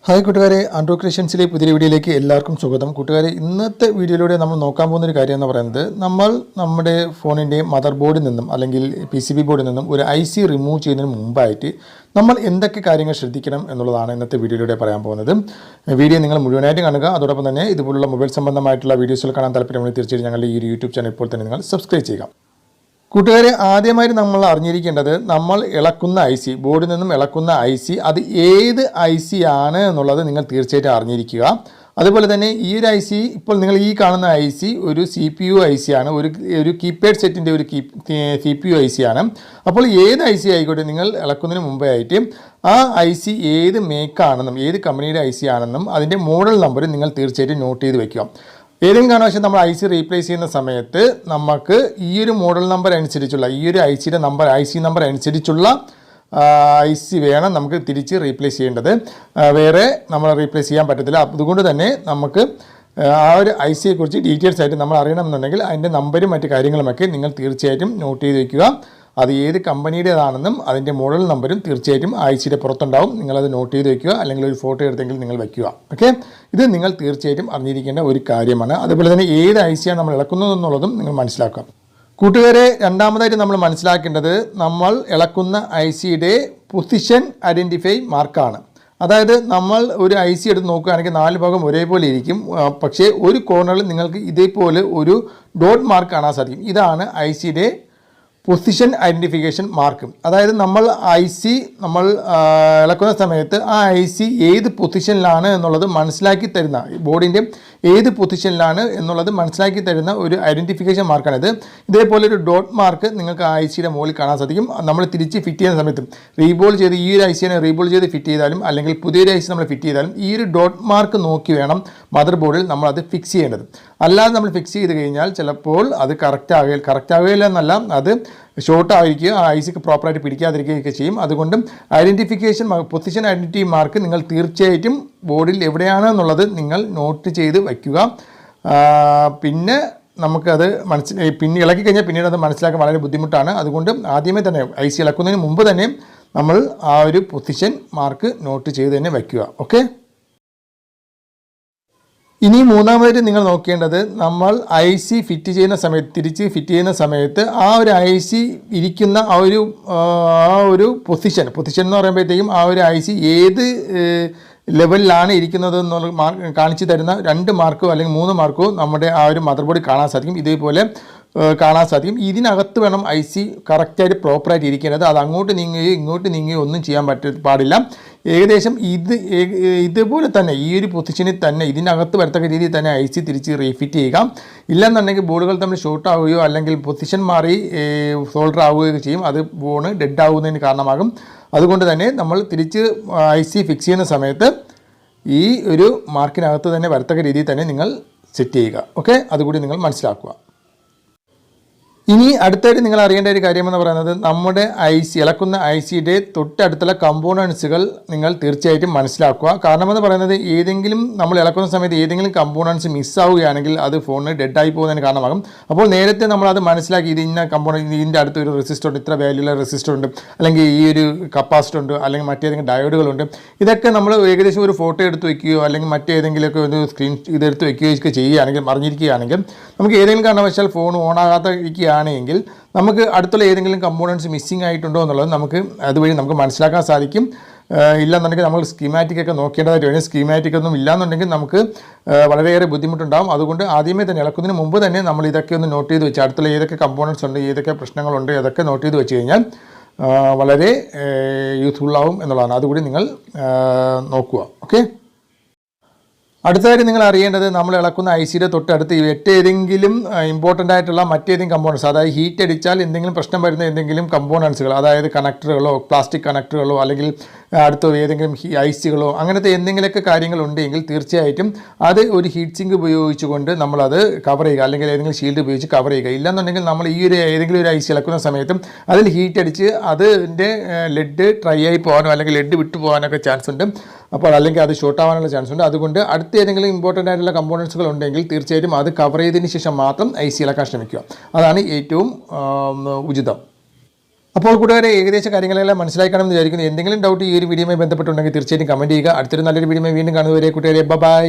Hi കൂട്ടുകാരെ, ആൻഡ്രോ ക്രിയേഷൻസിലെ പുതിയ വീഡിയോയിലേക്ക് എല്ലാവർക്കും സ്വാഗതം. കൂട്ടുകാരെ, ഇന്നത്തെ വീഡിയോയിലൂടെ നമ്മൾ നോക്കാൻ പോകുന്ന ഒരു കാര്യം എന്ന് പറയുന്നത്, നമ്മൾ നമ്മുടെ ഫോണിൻ്റെ മദർ ബോർഡിൽ നിന്നും അല്ലെങ്കിൽ PCB ബോർഡിൽ നിന്നും ഒരു IC റിമൂവ് ചെയ്യുന്നതിന് മുമ്പായിട്ട് നമ്മൾ എന്തൊക്കെ കാര്യങ്ങൾ ശ്രദ്ധിക്കണം എന്നുള്ളതാണ് ഇന്നത്തെ വീഡിയോയിലൂടെ പറയാൻ പോകുന്നത്. വീഡിയോ നിങ്ങൾ മുഴുവനായിട്ട് കാണുക. അതോടൊപ്പം തന്നെ ഇതുപോലുള്ള മൊബൈൽ സംബന്ധമായിട്ടുള്ള വീഡിയോസുകൾ കാണാൻ താല്പര്യമുണ്ടെങ്കിൽ തീർച്ചയായും ഞങ്ങളുടെ ഈ യൂട്യൂബ് ചാനൽ ഇപ്പോൾ തന്നെ നിങ്ങൾ സബ്സ്ക്രൈബ് ചെയ്യുക. കൂട്ടുകാരെ, ആദ്യമായിട്ട് നമ്മൾ അറിഞ്ഞിരിക്കേണ്ടത്, നമ്മൾ ഇളക്കുന്ന IC, ബോർഡിൽ നിന്നും ഇളക്കുന്ന IC, അത് ഏത് IC ആണ് എന്നുള്ളത് നിങ്ങൾ തീർച്ചയായിട്ടും അറിഞ്ഞിരിക്കുക. അതുപോലെ തന്നെ ഈ ഒരു IC, ഇപ്പോൾ നിങ്ങൾ ഈ കാണുന്ന IC ഒരു CPU IC ആണ്, ഒരു കീപാഡ് സെറ്റിൻ്റെ ഒരു CPU IC ആണ്. അപ്പോൾ ഏത് IC ആയിക്കോട്ടെ, നിങ്ങൾ ഇളക്കുന്നതിന് മുമ്പേ ആയിട്ട് ആ IC ഏത് മേക്കാണെന്നും ഏത് കമ്പനിയുടെ IC ആണെന്നും അതിൻ്റെ മോഡൽ നമ്പർ നിങ്ങൾ തീർച്ചയായിട്ടും നോട്ട് ചെയ്ത് വയ്ക്കുക. ഏതെങ്കിലും കാരണവശാൽ നമ്മൾ IC റീപ്ലേസ് ചെയ്യുന്ന സമയത്ത് നമുക്ക് ഈ ഒരു മോഡൽ നമ്പർ അനുസരിച്ചുള്ള, ഈ ഒരു IC നമ്പർ അനുസരിച്ചുള്ള IC വേണം നമുക്ക് തിരിച്ച് റീപ്ലേസ് ചെയ്യേണ്ടത്. വേറെ നമ്മൾ റീപ്ലേസ് ചെയ്യാൻ പറ്റത്തില്ല. അതുകൊണ്ട് തന്നെ നമുക്ക് ആ ഒരു ICയെക്കുറിച്ച് ഡീറ്റെയിൽസ് ആയിട്ട് നമ്മൾ അറിയണമെന്നുണ്ടെങ്കിൽ അതിൻ്റെ നമ്പരും മറ്റു കാര്യങ്ങളുമൊക്കെ നിങ്ങൾ തീർച്ചയായിട്ടും നോട്ട് ചെയ്ത് വയ്ക്കുക. അത് ഏത് കമ്പനിയുടേതാണെന്നും അതിൻ്റെ മോഡൽ നമ്പരും തീർച്ചയായിട്ടും ICയുടെ പുറത്തുണ്ടാവും. നിങ്ങളത് നോട്ട് ചെയ്ത് വയ്ക്കുക, അല്ലെങ്കിൽ ഒരു ഫോട്ടോ എടുത്തെങ്കിൽ നിങ്ങൾ വയ്ക്കുക. ഓക്കെ, ഇത് നിങ്ങൾ തീർച്ചയായിട്ടും അറിഞ്ഞിരിക്കേണ്ട ഒരു കാര്യമാണ്. അതുപോലെ തന്നെ ഏത് ICയാണ് നമ്മൾ ഇളക്കുന്നതെന്നുള്ളതും നിങ്ങൾ മനസ്സിലാക്കുക. കൂട്ടുകാരെ, രണ്ടാമതായിട്ട് നമ്മൾ മനസ്സിലാക്കേണ്ടത്, നമ്മൾ ഇളക്കുന്ന ICയുടെ പൊസിഷൻ ഐഡൻറ്റിഫൈ മാർക്കാണ്. അതായത് നമ്മൾ ഒരു IC എടുത്ത് നോക്കുകയാണെങ്കിൽ 4 ഭാഗം ഒരേപോലെ ഇരിക്കും. പക്ഷേ ഒരു കോർണറിൽ നിങ്ങൾക്ക് ഇതേപോലെ ഒരു ഡോട്ട് മാർക്ക് കാണാൻ സാധിക്കും. ഇതാണ് ICയുടെ പൊസിഷൻ ഐഡൻറ്റിഫിക്കേഷൻ മാർക്ക്. അതായത് നമ്മൾ ഇളക്കുന്ന സമയത്ത് ആ IC ഏത് പൊസിഷനിലാണ് എന്നുള്ളത് മനസ്സിലാക്കി തരുന്ന, ബോർഡിൻ്റെ ഏത് പൊസിഷനിലാണ് എന്നുള്ളത് മനസ്സിലാക്കി തരുന്ന ഒരു ഐഡൻറ്റിഫിക്കേഷൻ മാർക്കാണിത്. ഇതേപോലെ ഒരു ഡോട്ട് മാർക്ക് നിങ്ങൾക്ക് ICയുടെ മുകളിൽ കാണാൻ സാധിക്കും. നമ്മൾ തിരിച്ച് ഫിറ്റ് ചെയ്യുന്ന സമയത്ത് റീബോൾ ചെയ്ത് ഈ ഒരു ICനെ റീബോൾ ചെയ്ത് ഫിറ്റ് ചെയ്താലും അല്ലെങ്കിൽ പുതിയൊരു IC നമ്മൾ ഫിറ്റ് ചെയ്താലും ഈ ഒരു ഡോട്ട് മാർക്ക് നോക്കി വേണം മദർ ബോർഡിൽ നമ്മളത് ഫിക്സ് ചെയ്യേണ്ടത്. അല്ലാതെ നമ്മൾ ഫിക്സ് ചെയ്ത് കഴിഞ്ഞാൽ ചിലപ്പോൾ അത് കറക്റ്റ് ആവുകയില്ല എന്നല്ല, അത് ഷോർട്ട് ആയിരിക്കുകയോ ആ ICക്ക് പ്രോപ്പറായിട്ട് പിടിക്കാതിരിക്കുകയൊക്കെ ചെയ്യും. അതുകൊണ്ട് പൊസിഷൻ ഐഡൻറ്റിറ്റി മാർക്ക് നിങ്ങൾ തീർച്ചയായിട്ടും ബോർഡിൽ എവിടെയാണ് എന്നുള്ളത് നിങ്ങൾ നോട്ട് ചെയ്ത് വയ്ക്കുക. പിന്നെ നമുക്കത് പിന്നെ ഇളക്കി കഴിഞ്ഞാൽ പിന്നീട് അത് മനസ്സിലാക്കാൻ വളരെ ബുദ്ധിമുട്ടാണ്. അതുകൊണ്ട് ആദ്യമേ തന്നെ IC ഇളക്കുന്നതിന് മുമ്പ് തന്നെ നമ്മൾ ആ ഒരു പൊസിഷൻ മാർക്ക് നോട്ട് ചെയ്ത് തന്നെ വയ്ക്കുക. ഓക്കെ, ഇനി മൂന്നാമതായിട്ട് നിങ്ങൾ നോക്കേണ്ടത്, നമ്മൾ IC ഫിറ്റ് ചെയ്യുന്ന സമയത്ത്, തിരിച്ച് ഫിറ്റ് ചെയ്യുന്ന സമയത്ത് ആ ഒരു IC ഇരിക്കുന്ന ആ ഒരു പൊസിഷൻ എന്ന് പറയുമ്പോഴത്തേക്കും ആ ഒരു IC ഏത് ലെവലിലാണ് ഇരിക്കുന്നത് എന്നുള്ള കാണിച്ചു തരുന്ന 2 മാർക്കോ അല്ലെങ്കിൽ 3 മാർക്കോ നമ്മുടെ ആ ഒരു മദർ ബോർഡിൽ കാണാൻ സാധിക്കും. ഇതേപോലെ കാണാൻ സാധിക്കും. ഇതിനകത്ത് വേണം IC കറക്റ്റായിട്ട് പ്രോപ്പറായിട്ട് ഇരിക്കേണ്ടത്. അത് അങ്ങോട്ട് നീങ്ങുകയോ ഇങ്ങോട്ട് നീങ്ങുകയോ ഒന്നും ചെയ്യാൻ പാടില്ല. ഏകദേശം ഇതുപോലെ തന്നെ ഈ ഒരു പൊസിഷനിൽ തന്നെ ഇതിനകത്ത് വരത്തക്ക രീതിയിൽ തന്നെ IC തിരിച്ച് റീഫിറ്റ് ചെയ്യുക. ഇല്ലെന്നുണ്ടെങ്കിൽ ബോർഡുകൾ തമ്മിൽ ഷോർട്ട് ആവുകയോ അല്ലെങ്കിൽ പൊസിഷൻ മാറി സോൾഡർ ആവുകയോ ചെയ്യും. അത് ബോണ് ഡെഡ് ആവുന്നതിന് കാരണമാകും. അതുകൊണ്ട് തന്നെ നമ്മൾ തിരിച്ച് IC ഫിക്സ് ചെയ്യുന്ന സമയത്ത് ഈ ഒരു മാർക്കിനകത്ത് തന്നെ വരത്തക്ക രീതിയിൽ തന്നെ നിങ്ങൾ സെറ്റ് ചെയ്യുക. ഓക്കെ, അതുകൂടി നിങ്ങൾ മനസ്സിലാക്കുക. ഇനി അടുത്തായിട്ട് നിങ്ങൾ അറിയേണ്ട ഒരു കാര്യമെന്ന് പറയുന്നത്, നമ്മുടെ ഇളക്കുന്ന ICയുടെ തൊട്ടടുത്തുള്ള കമ്പോണൻസുകൾ നിങ്ങൾ തീർച്ചയായിട്ടും മനസ്സിലാക്കുക. കാരണമെന്ന് പറയുന്നത്, ഏതെങ്കിലും നമ്മൾ ഇളക്കുന്ന സമയത്ത് ഏതെങ്കിലും കമ്പോണൻസ് മിസ്സാവുകയാണെങ്കിൽ അത് ഫോണിന് ഡെഡായി പോകുന്നതിന് കാരണമാകും. അപ്പോൾ നേരത്തെ നമ്മളത് മനസ്സിലാക്കി, ഇത് ഇന്ന കമ്പോണൻറ്റ്, ഇതിൻ്റെ അടുത്തൊരു റെസിസ്റ്റർ ഉണ്ട്, ഇത്ര വാല്യൂള്ള റെസിസ്റ്റർ ഉണ്ട്, അല്ലെങ്കിൽ ഈ ഒരു കപ്പാസിറ്റർ ഉണ്ട്, അല്ലെങ്കിൽ മറ്റേതെങ്കിലും ഡയോഡുകളുണ്ട്. ഇതൊക്കെ നമ്മൾ ഏകദേശം ഒരു ഫോട്ടോ എടുത്ത് വയ്ക്കുകയോ അല്ലെങ്കിൽ മറ്റേതെങ്കിലുമൊക്കെ ഒരു സ്ക്രീൻ ഇതെടുത്ത് വയ്ക്കുകയോ ഒക്കെ ചെയ്യുകയാണെങ്കിൽ, അറിഞ്ഞിരിക്കുകയാണെങ്കിൽ, നമുക്ക് ഏതെങ്കിലും കാരണവശാൽ ഫോൺ ഓണാകാതിരിക്കുകയാണെങ്കിൽ നമുക്ക് അടുത്തുള്ള ഏതെങ്കിലും കമ്പോണൻസ് മിസ്സിംഗ് ആയിട്ടുണ്ടോ എന്നുള്ളത് നമുക്ക് അതുവഴി നമുക്ക് മനസ്സിലാക്കാൻ സാധിക്കും. ഇല്ലെന്നുണ്ടെങ്കിൽ നമ്മൾ സ്കീമാറ്റിക്കൊക്കെ നോക്കേണ്ടതായിട്ട് വരും. സ്കീമാറ്റിക് ഒന്നും ഇല്ലാന്നുണ്ടെങ്കിൽ നമുക്ക് വളരെയേറെ ബുദ്ധിമുട്ടുണ്ടാകും. അതുകൊണ്ട് ആദ്യമേ തന്നെ ഇളക്കുന്നതിന് മുമ്പ് തന്നെ നമ്മൾ ഇതൊക്കെ ഒന്ന് നോട്ട് ചെയ്ത് വെച്ച്, അടുത്തുള്ള ഏതൊക്കെ കമ്പോണൻസ് ഉണ്ട്, ഏതൊക്കെ പ്രശ്നങ്ങളുണ്ട്, അതൊക്കെ നോട്ട് ചെയ്ത് വെച്ച് കഴിഞ്ഞാൽ വളരെ യൂസ്ഫുള്ളാവും എന്നുള്ളതാണ്. അതുകൂടി നിങ്ങൾ നോക്കുക. ഓക്കെ, അടുത്തതായിട്ട് നിങ്ങൾ അറിയേണ്ടത്, നമ്മൾ ഇളക്കുന്ന ICയുടെ തൊട്ടടുത്ത് മറ്റേതെങ്കിലും ഇമ്പോർട്ടൻ്റ് ആയിട്ടുള്ള മറ്റേതെങ്കിലും കമ്പോണൻസ്, അതായത് ഹീറ്റ് അടിച്ചാൽ എന്തെങ്കിലും പ്രശ്നം വരുന്ന എന്തെങ്കിലും കമ്പോണൻസുകൾ, അതായത് കണക്ടറുകളോ പ്ലാസ്റ്റിക് കണക്ടറുകളോ അല്ലെങ്കിൽ അടുത്ത ഏതെങ്കിലും ICകളോ അങ്ങനത്തെ എന്തെങ്കിലുമൊക്കെ കാര്യങ്ങളുണ്ടെങ്കിൽ തീർച്ചയായിട്ടും അത് ഒരു ഹീറ്റ് സിങ്ക് ഉപയോഗിച്ചുകൊണ്ട് നമ്മളത് കവർ ചെയ്യുക, അല്ലെങ്കിൽ ഏതെങ്കിലും ഷീൽഡ് ഉപയോഗിച്ച് കവർ ചെയ്യുക. ഇല്ലെന്നുണ്ടെങ്കിൽ നമ്മൾ ഈ ഒരു ഏതെങ്കിലും ഒരു IC ഇളക്കുന്ന സമയത്തും അതിൽ ഹീറ്റ് അടിച്ച് അതിൻ്റെ ലെഡ് ഡ്രൈ ആയി പോകാനോ അല്ലെങ്കിൽ ലെഡ് വിട്ടു പോകാനൊക്കെ ചാൻസ് ഉണ്ട്. അപ്പോൾ അല്ലെങ്കിൽ അത് ഷോർട്ട് ആവാനുള്ള ചാൻസ് ഉണ്ട്. അതുകൊണ്ട് അടുത്ത ഏതെങ്കിലും ഇമ്പോർട്ടൻ്റ് ആയിട്ടുള്ള കമ്പോണൻസുകൾ ഉണ്ടെങ്കിൽ തീർച്ചയായിട്ടും അത് കവർ ചെയ്തതിന് ശേഷം മാത്രം IC ഇളക്കാൻ ശ്രമിക്കുക. അതാണ് ഏറ്റവും ഉചിതം. അപ്പോൾ കൂട്ടുകാരെ ഏകദേശ കാര്യങ്ങളെല്ലാം മനസ്സിലാക്കണമെന്ന് വിചാരിക്കുന്നു. എന്തെങ്കിലും ഡൗട്ട് ഈ ഒരു വീഡിയോയുമായി ബന്ധപ്പെട്ടുണ്ടെങ്കിൽ തീർച്ചയായും കമൻറ്റ് ചെയ്യുക. അടുത്തൊരു നല്ലൊരു വീഡിയോയുമായി വീണ്ടും കാണുന്നവരെ കൂട്ടുകാരെ ബൈ.